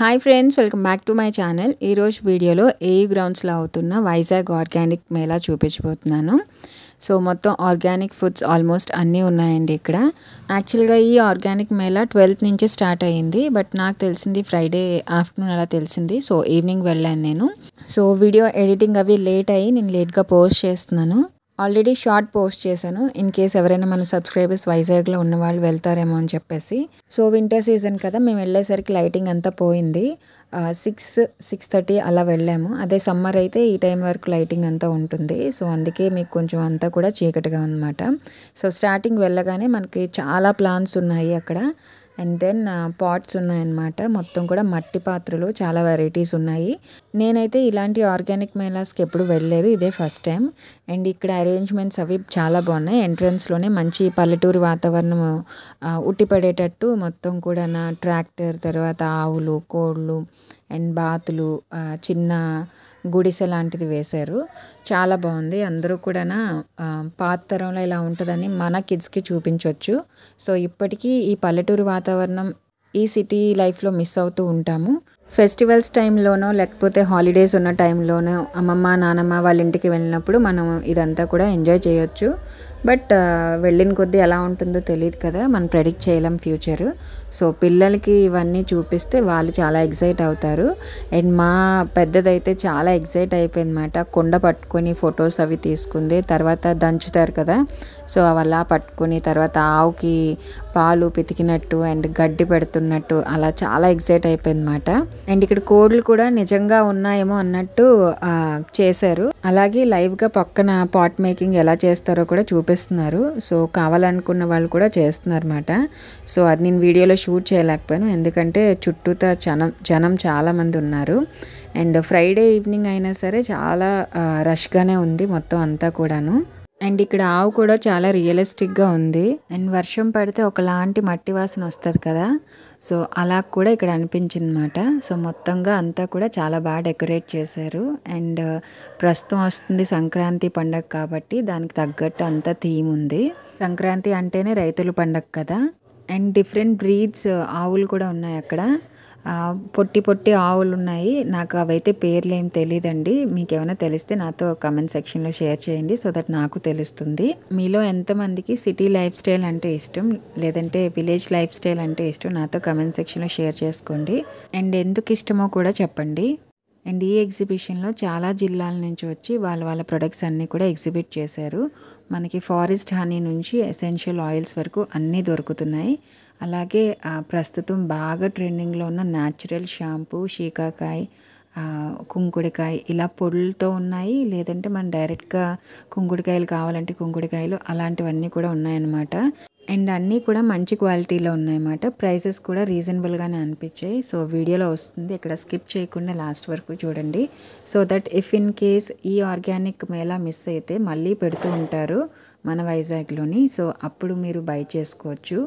Hi friends, welcome back to my channel. ఈరోజు వీడియోలో AU గ్రౌండ్స్లో అవుతున్న వైజాగ్ ఆర్గానిక్ మేళా చూపించబోతున్నాను. సో మొత్తం ఆర్గానిక్ ఫుడ్స్ ఆల్మోస్ట్ అన్నీ ఉన్నాయండి ఇక్కడ. యాక్చువల్గా ఈ ఆర్గానిక్ మేళా 12th నుంచి స్టార్ట్ అయ్యింది, బట్ నాకు తెలిసింది ఫ్రైడే ఆఫ్టర్నూన్ అలా తెలిసింది. సో ఈవినింగ్ వెళ్ళాను నేను. సో వీడియో ఎడిటింగ్ అవి లేట్ అయ్యి నేను లేట్గా పోస్ట్ చేస్తున్నాను. ఆల్రెడీ షార్ట్ పోస్ట్ చేశాను, ఇన్ కేస్ ఎవరైనా మన సబ్స్క్రైబర్స్ వైజాగ్లో ఉన్న వాళ్ళు వెళ్తారేమో అని చెప్పేసి. సో వింటర్ సీజన్ కదా, మేము వెళ్ళేసరికి లైటింగ్ అంతా పోయింది. 6-6:30 అలా వెళ్ళాము. అదే సమ్మర్ అయితే ఈ టైం వరకు లైటింగ్ అంతా ఉంటుంది. సో అందుకే మీకు కొంచెం అంతా కూడా చీకటిగా ఉందన్నమాట. సో స్టార్టింగ్ వెళ్ళగానే మనకి చాలా ప్లాంట్స్ ఉన్నాయి అక్కడ. అండ్ దెన్ పాట్స్ ఉన్నాయన్నమాట. మొత్తం కూడా మట్టి పాత్రలు, చాలా వెరైటీస్ ఉన్నాయి. నేనైతే ఇలాంటి ఆర్గానిక్ మేళాస్కి ఎప్పుడు వెళ్ళలేదు, ఇదే ఫస్ట్ టైం. అండ్ ఇక్కడ అరేంజ్మెంట్స్ అవి చాలా బాగున్నాయి. ఎంట్రన్స్లోనే మంచి పల్లెటూరు వాతావరణం ఉట్టిపడేటట్టు మొత్తం కూడా ట్రాక్టర్, తర్వాత ఆవులు, కోళ్ళు అండ్ బాతులు, చిన్న గుడిసె లాంటిది వేశారు. చాలా బాగుంది. అందరూ కూడా పాత తరంలో ఇలా ఉంటుందని మన కిడ్స్కి చూపించవచ్చు. సో ఇప్పటికీ ఈ పల్లెటూరు వాతావరణం ఈ సిటీ లైఫ్లో మిస్ అవుతూ ఉంటాము. ఫెస్టివల్స్ టైంలోనో లేకపోతే హాలిడేస్ ఉన్న టైంలోనో అమ్మమ్మ నానమ్మ వాళ్ళ ఇంటికి వెళ్ళినప్పుడు మనం ఇదంతా కూడా ఎంజాయ్ చేయొచ్చు. బట్ వెళ్ళిన కొద్దీ ఎలా ఉంటుందో తెలియదు కదా, మనం ప్రెడిక్ట్ చేయలేం ఫ్యూచర్. సో పిల్లలకి ఇవన్నీ చూపిస్తే వాళ్ళు చాలా ఎగ్జైట్ అవుతారు. అండ్ మా పెద్దదైతే చాలా ఎగ్జైట్ అయిపోయింది అన్నమాట. కుండ పట్టుకొని ఫొటోస్ అవి తీసుకుంది. తర్వాత దంచుతారు కదా, సో అవి అలా పట్టుకొని తర్వాత ఆవుకి పాలు పితికినట్టు అండ్ గడ్డి పెడుతున్నట్టు అలా చాలా ఎగ్జైట్ అయిపోయింది అన్నమాట. అండ్ ఇక్కడ కోళ్ళు కూడా నిజంగా ఉన్నాయేమో అన్నట్టు చేశారు. అలాగే లైవ్గా పక్కన పాట్ మేకింగ్ ఎలా చేస్తారో కూడా చూపిస్తున్నారు. సో కావాలనుకున్న వాళ్ళు కూడా చేస్తున్నారు అన్నమాట. సో అది నేను వీడియోలో షూట్ చేయలేకపోయాను, ఎందుకంటే చుట్టూతా జనం చాలామంది ఉన్నారు. అండ్ ఫ్రైడే ఈవినింగ్ అయినా సరే చాలా రష్గానే ఉంది మొత్తం అంతా కూడాను. అండ్ ఇక్కడ ఆవు కూడా చాలా రియలిస్టిక్గా ఉంది. అండ్ వర్షం పడితే ఒకలాంటి మట్టి వాసన వస్తుంది కదా, సో అలా కూడా ఇక్కడ అనిపించింది అన్నమాట. సో మొత్తంగా అంతా కూడా చాలా బాగా డెకరేట్ చేశారు. అండ్ ప్రస్తుతం వస్తుంది సంక్రాంతి పండగ కాబట్టి దానికి తగ్గట్టు అంతా థీమ్ ఉంది. సంక్రాంతి అంటేనే రైతుల పండగ కదా. అండ్ డిఫరెంట్ బ్రీడ్స్ ఆవులు కూడా ఉన్నాయి అక్కడ. పొట్టి పొట్టి ఆవులు ఉన్నాయి. నాకు అవైతే పేర్లు ఏం తెలియదండి. మీకు ఏమైనా తెలిస్తే నాతో కమెంట్ సెక్షన్లో షేర్ చేయండి, సో దట్ నాకు తెలుస్తుంది. మీలో ఎంతమందికి సిటీ లైఫ్ స్టైల్ అంటే ఇష్టం, లేదంటే విలేజ్ లైఫ్ స్టైల్ అంటే ఇష్టం, నాతో కమెంట్ సెక్షన్లో షేర్ చేసుకోండి. అండ్ ఎందుకు ఇష్టమో కూడా చెప్పండి. అండ్ ఈ ఎగ్జిబిషన్లో చాలా జిల్లాల నుంచి వచ్చి వాళ్ళ ప్రొడక్ట్స్ అన్నీ కూడా ఎగ్జిబిట్ చేశారు. మనకి ఫారెస్ట్ హనీ నుంచి ఎసెన్షియల్ ఆయిల్స్ వరకు అన్నీ దొరుకుతున్నాయి. అలాగే ప్రస్తుతం బాగా ట్రెండింగ్లో ఉన్న న్యాచురల్ షాంపూ, షీకాకాయ, కుంకుడికాయ ఇలా పొడులతో ఉన్నాయి. లేదంటే మనం డైరెక్ట్గా కుంకుడికాయలు కావాలంటే కుంకుడికాయలు అలాంటివన్నీ కూడా ఉన్నాయన్నమాట. అండ్ అన్నీ కూడా మంచి క్వాలిటీలో ఉన్నాయన్నమాట. ప్రైసెస్ కూడా రీజనబుల్గానే అనిపించాయి. సో వీడియోలో వస్తుంది, ఇక్కడ స్కిప్ చేయకుండా లాస్ట్ వరకు చూడండి. So that if in case ఈ ఆర్గానిక్ మేళా మిస్ అయితే మళ్ళీ పెడుతూ ఉంటారు మన వైజాగ్లోని. సో అప్పుడు మీరు బై చేసుకోవచ్చు.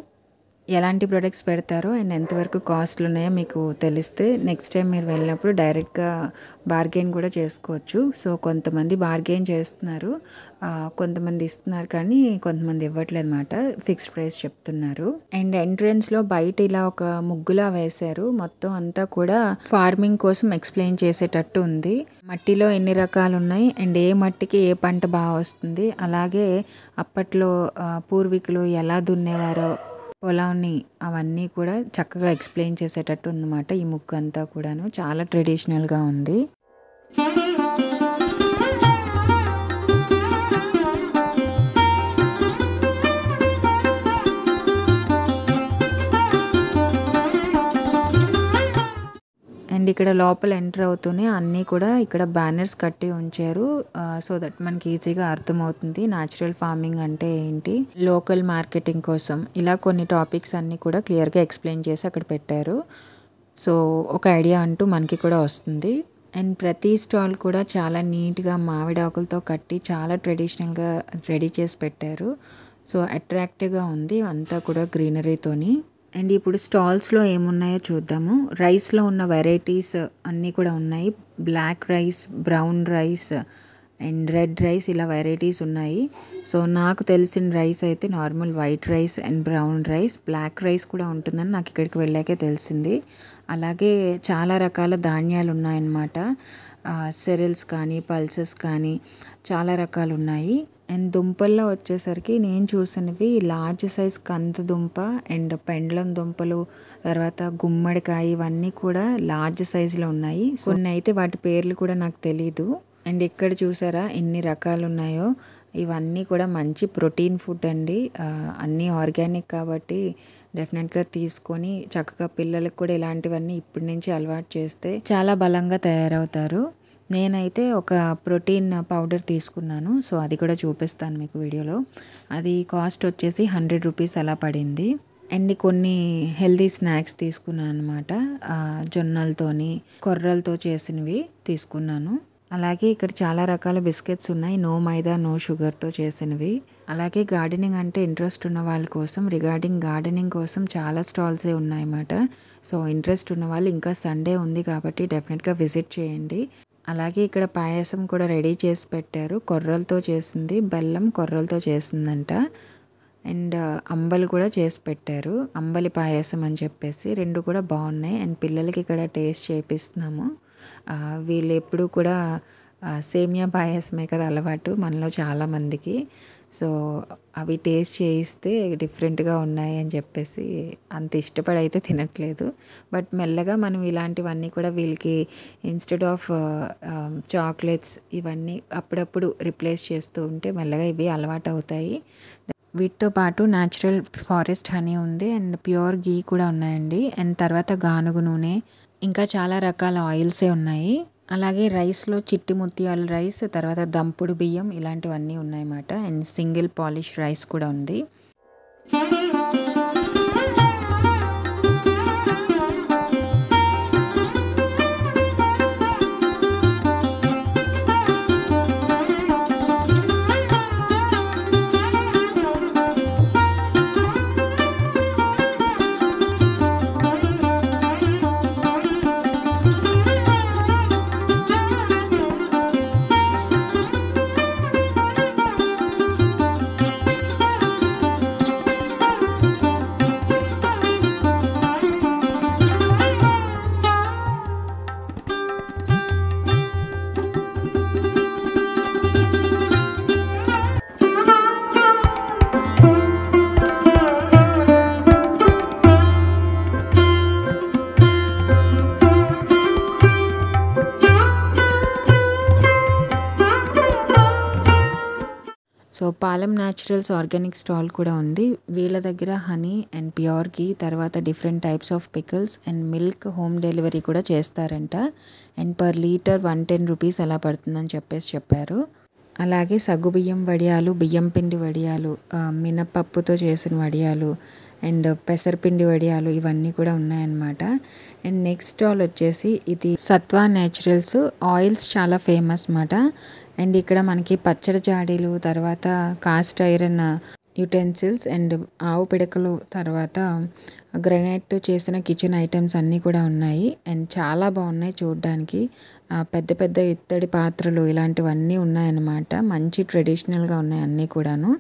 ఎలాంటి ప్రొడక్ట్స్ పెడతారో అండ్ ఎంతవరకు కాస్ట్లు ఉన్నాయో మీకు తెలిస్తే నెక్స్ట్ టైం మీరు వెళ్ళినప్పుడు డైరెక్ట్గా బార్గెన్ కూడా చేసుకోవచ్చు. సో కొంతమంది బార్గెన్ చేస్తున్నారు, కొంతమంది ఇస్తున్నారు, కానీ కొంతమంది ఇవ్వట్లేదు అన్నమాట. ఫిక్స్డ్ ప్రైస్ చెప్తున్నారు. అండ్ ఎంట్రన్స్లో బయట ఇలా ఒక ముగ్గులా వేశారు. మొత్తం అంతా కూడా ఫార్మింగ్ కోసం ఎక్స్ప్లెయిన్ చేసేటట్టు ఉంది. మట్టిలో ఎన్ని రకాలు ఉన్నాయి అండ్ ఏ మట్టికి ఏ పంట బాగా వస్తుంది, అలాగే అప్పట్లో పూర్వీకులు ఎలా దున్నేవారో పొలాన్ని, అవన్నీ కూడా చక్కగా ఎక్స్ప్లెయిన్ చేసేటట్టు ఉందన్నమాట. ఈ ముగ్గు అంతా కూడాను చాలా ట్రెడిషనల్గా ఉంది. అండ్ ఇక్కడ లోపల ఎంటర్ అవుతూనే అన్నీ కూడా ఇక్కడ బ్యానర్స్ కట్టి ఉంచారు. సో దట్ మనకి ఈజీగా అర్థమవుతుంది న్యాచురల్ ఫార్మింగ్ అంటే ఏంటి, లోకల్ మార్కెటింగ్ కోసం ఇలా కొన్ని టాపిక్స్ అన్నీ కూడా క్లియర్గా ఎక్స్ప్లెయిన్ చేసి అక్కడ పెట్టారు. సో ఒక ఐడియా అంటూ మనకి కూడా వస్తుంది. అండ్ ప్రతి స్టాల్ కూడా చాలా నీట్గా మామిడాకులతో కట్టి చాలా ట్రెడిషనల్గా రెడీ చేసి పెట్టారు. సో అట్రాక్టివ్గా ఉంది అంతా కూడా గ్రీనరీతోని. అండ్ ఇప్పుడు స్టాల్స్లో ఏమున్నాయో చూద్దాము. రైస్లో ఉన్న వెరైటీస్ అన్నీ కూడా ఉన్నాయి. Black rice, brown rice and red rice ఇలా వెరైటీస్ ఉన్నాయి. సో నాకు తెలిసిన రైస్ అయితే normal white rice and brown rice, black rice కూడా ఉంటుందని నాకు ఇక్కడికి వెళ్ళాకే తెలిసింది. అలాగే చాలా రకాల ధాన్యాలు ఉన్నాయన్నమాట. సెరల్స్ కానీ పల్సెస్ కానీ చాలా రకాలు ఉన్నాయి. అండ్ దుంపల్లో వచ్చేసరికి నేను చూసినవి లార్జ్ సైజ్ కంద దుంప అండ్ పెండ్లం దుంపలు, తర్వాత గుమ్మడికాయ, ఇవన్నీ కూడా లార్జ్ సైజులో ఉన్నాయి. కొన్ని అయితే వాటి పేర్లు కూడా నాకు తెలీదు. అండ్ ఇక్కడ చూసారా ఎన్ని రకాలు ఉన్నాయో. ఇవన్నీ కూడా మంచి ప్రోటీన్ ఫుడ్ అండి. అన్నీ ఆర్గానిక్ కాబట్టి డెఫినెట్గా తీసుకొని చక్కగా పిల్లలకు కూడా ఇలాంటివన్నీ ఇప్పటి నుంచి అలవాటు చేస్తే చాలా బలంగా తయారవుతారు. నేనైతే ఒక ప్రోటీన్ పౌడర్ తీసుకున్నాను. సో అది కూడా చూపిస్తాను మీకు వీడియోలో. అది కాస్ట్ వచ్చేసి 100 రూపీస్ అలా పడింది. అండ్ కొన్ని హెల్దీ స్నాక్స్ తీసుకున్నాను అనమాట. జొన్నలతోని కొర్రలతో చేసినవి తీసుకున్నాను. అలాగే ఇక్కడ చాలా రకాల బిస్కెట్స్ ఉన్నాయి, నో మైదా నో షుగర్తో చేసినవి. అలాగే గార్డెనింగ్ అంటే ఇంట్రెస్ట్ ఉన్న వాళ్ళ కోసం, రిగార్డింగ్ గార్డెనింగ్ కోసం చాలా స్టాల్సే ఉన్నాయన్నమాట. సో ఇంట్రెస్ట్ ఉన్న వాళ్ళు, ఇంకా సండే ఉంది కాబట్టి డెఫినెట్గా విజిట్ చేయండి. అలాగే ఇక్కడ పాయసం కూడా రెడీ చేసి పెట్టారు. కొర్రలతో చేసింది, బెల్లం కొర్రలతో చేసిందంట. అండ్ అంబలి కూడా చేసి పెట్టారు, అంబలి పాయసం అని చెప్పేసి. రెండు కూడా బాగున్నాయి. అండ్ పిల్లలకి ఇక్కడ టేస్ట్ చేపిస్తున్నాము. వీళ్ళు ఎప్పుడు కూడా సేమియా పాయసమే కదా అలవాటు మనలో చాలామందికి. సో అవి టేస్ట్ చేయిస్తే డిఫరెంట్గా ఉన్నాయి అని చెప్పేసి అంత ఇష్టపడి అయితే తినట్లేదు. బట్ మెల్లగా మనం ఇలాంటివన్నీ కూడా వీళ్ళకి ఇన్స్టెడ్ ఆఫ్ చాక్లెట్స్ ఇవన్నీ అప్పుడప్పుడు రిప్లేస్ చేస్తూ ఉంటే మెల్లగా ఇవి అలవాటు అవుతాయి. వీటితో పాటు న్యాచురల్ ఫారెస్ట్ హనీ ఉంది అండ్ ప్యూర్ గీ కూడా ఉన్నాయండి. అండ్ తర్వాత గానుగు నూనె, ఇంకా చాలా రకాల ఆయిల్సే ఉన్నాయి. అలాగే రైస్లో చిట్టి ముత్యాల రైస్, తర్వాత దంపుడు బియ్యం, ఇలాంటివన్నీ ఉన్నాయన్నమాట. అండ్ సింగిల్ పాలిష్ రైస్ కూడా ఉంది. So Palem naturals organic stall కూడా ఉంది. వీళ్ళ దగ్గర హనీ అండ్ ప్యూర్ గీ, తర్వాత different types of pickles and milk home delivery కూడా చేస్తారంట. అండ్ పర్ లీటర్ 110 రూపీస్ అలా పడుతుందని చెప్పారు. అలాగే సగ్గుబియ్యం వడియాలు, బియ్యం పిండి వడియాలు, మినపప్పుతో చేసిన వడియాలు అండ్ పెసరపిండి వడియాలు, ఇవన్నీ కూడా ఉన్నాయన్నమాట. అండ్ నెక్స్ట్ స్టాల్ వచ్చేసి ఇది సత్వా న్యాచురల్స్. ఆయిల్స్ చాలా ఫేమస్ అన్నమాట. అండ్ ఇక్కడ మనకి పచ్చడి జాడీలు, తర్వాత కాస్ట్ ఐరన్ యుటెన్సిల్స్ అండ్ ఆవు పిడకలు, తర్వాత గ్రనైట్తో చేసిన కిచెన్ ఐటమ్స్ అన్నీ కూడా ఉన్నాయి. అండ్ చాలా బాగున్నాయి చూడడానికి. పెద్ద పెద్ద ఇత్తడి పాత్రలు ఇలాంటివన్నీ ఉన్నాయన్నమాట. మంచి ట్రెడిషనల్గా ఉన్నాయి అన్నీ కూడాను.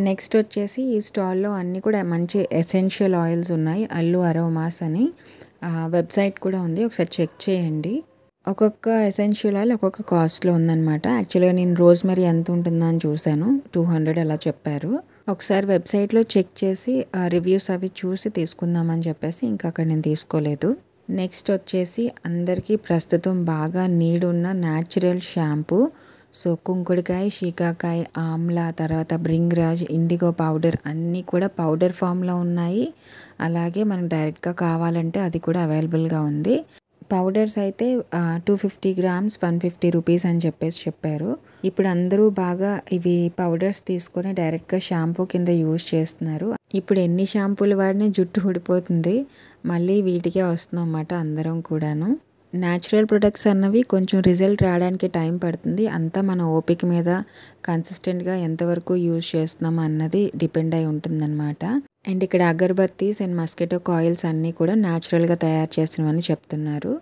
నెక్స్ట్ వచ్చేసి ఈ స్టాల్లో అన్నీ కూడా మంచి ఎసెన్షియల్ ఆయిల్స్ ఉన్నాయి. అల్లు అరోమాస్ అని వెబ్సైట్ కూడా ఉంది, ఒకసారి చెక్ చేయండి. ఒక్కొక్క ఎసెన్షియల్ ఆయిల్ ఒక్కొక్క కాస్ట్లో ఉందన్నమాట. యాక్చువల్గా నేను రోజ్మెరీ ఎంత ఉంటుందో అని చూశాను, 200 అలా చెప్పారు. ఒకసారి వెబ్సైట్లో చెక్ చేసి రివ్యూస్ అవి చూసి తీసుకుందామని చెప్పేసి ఇంకా అక్కడ నేను తీసుకోలేదు. నెక్స్ట్ వచ్చేసి అందరికీ ప్రస్తుతం బాగా నీడ్ ఉన్న natural shampoo. So కుంకుడుకాయ, shikakai, Amla, తర్వాత బ్రింగ్రాజ్, ఇండిగో పౌడర్ అన్నీ కూడా పౌడర్ ఫామ్లో ఉన్నాయి. అలాగే మనకు డైరెక్ట్గా కావాలంటే అది కూడా అవైలబుల్గా ఉంది. పౌడర్స్ అయితే 250 గ్రామ్స్ 150 రూపీస్ అని చెప్పారు. ఇప్పుడు అందరూ బాగా ఇవి పౌడర్స్ తీసుకొని డైరెక్ట్గా షాంపూ కింద యూజ్ చేస్తున్నారు. ఇప్పుడు ఎన్ని షాంపూలు వాడినా జుట్టు ఊడిపోతుంది, మళ్ళీ వీటికే వస్తున్నాం అన్నమాట అందరం కూడాను. న్యాచురల్ ప్రొడక్ట్స్ అన్నవి కొంచెం రిజల్ట్ రావడానికి టైం పడుతుంది. అంతా మన ఓపిక మీద కన్సిస్టెంట్గా ఎంతవరకు యూజ్ చేస్తున్నాం అన్నది డిపెండ్ అయి ఉంటుందన్నమాట. అండ్ ఇక్కడ అగర్బత్తీస్ అండ్ మస్కిటో కాయిల్స్ అన్నీ కూడా న్యాచురల్గా తయారు చేసినవని చెప్తున్నారు.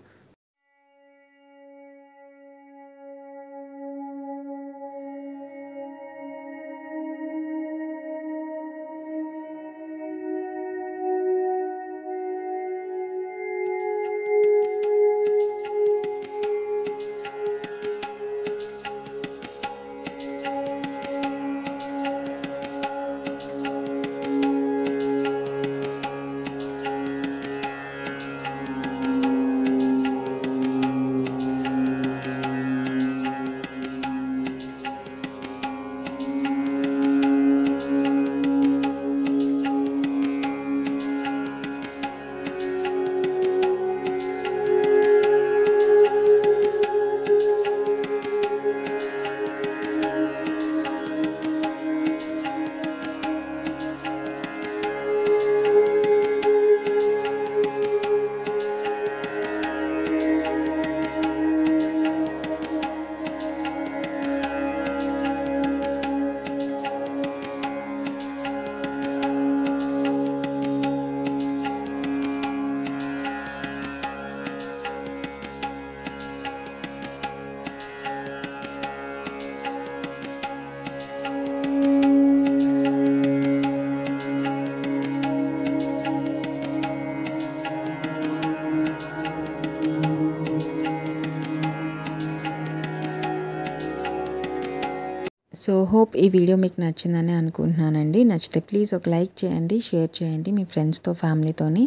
సో హోప్ ఈ వీడియో మీకు నచ్చిందని అనుకుంటున్నానండి. నచ్చితే ప్లీజ్ ఒక లైక్ చేయండి, షేర్ చేయండి మీ ఫ్రెండ్స్తో, ఫ్యామిలీతోని.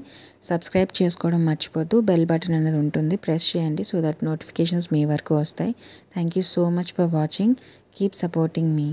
సబ్స్క్రైబ్ చేసుకోవడం మర్చిపోద్దు. బెల్ బటన్ అనేది ఉంటుంది, ప్రెస్ చేయండి సో దట్ నోటిఫికేషన్స్ మీ వరకు వస్తాయి. Thank you so much for watching. Keep supporting me.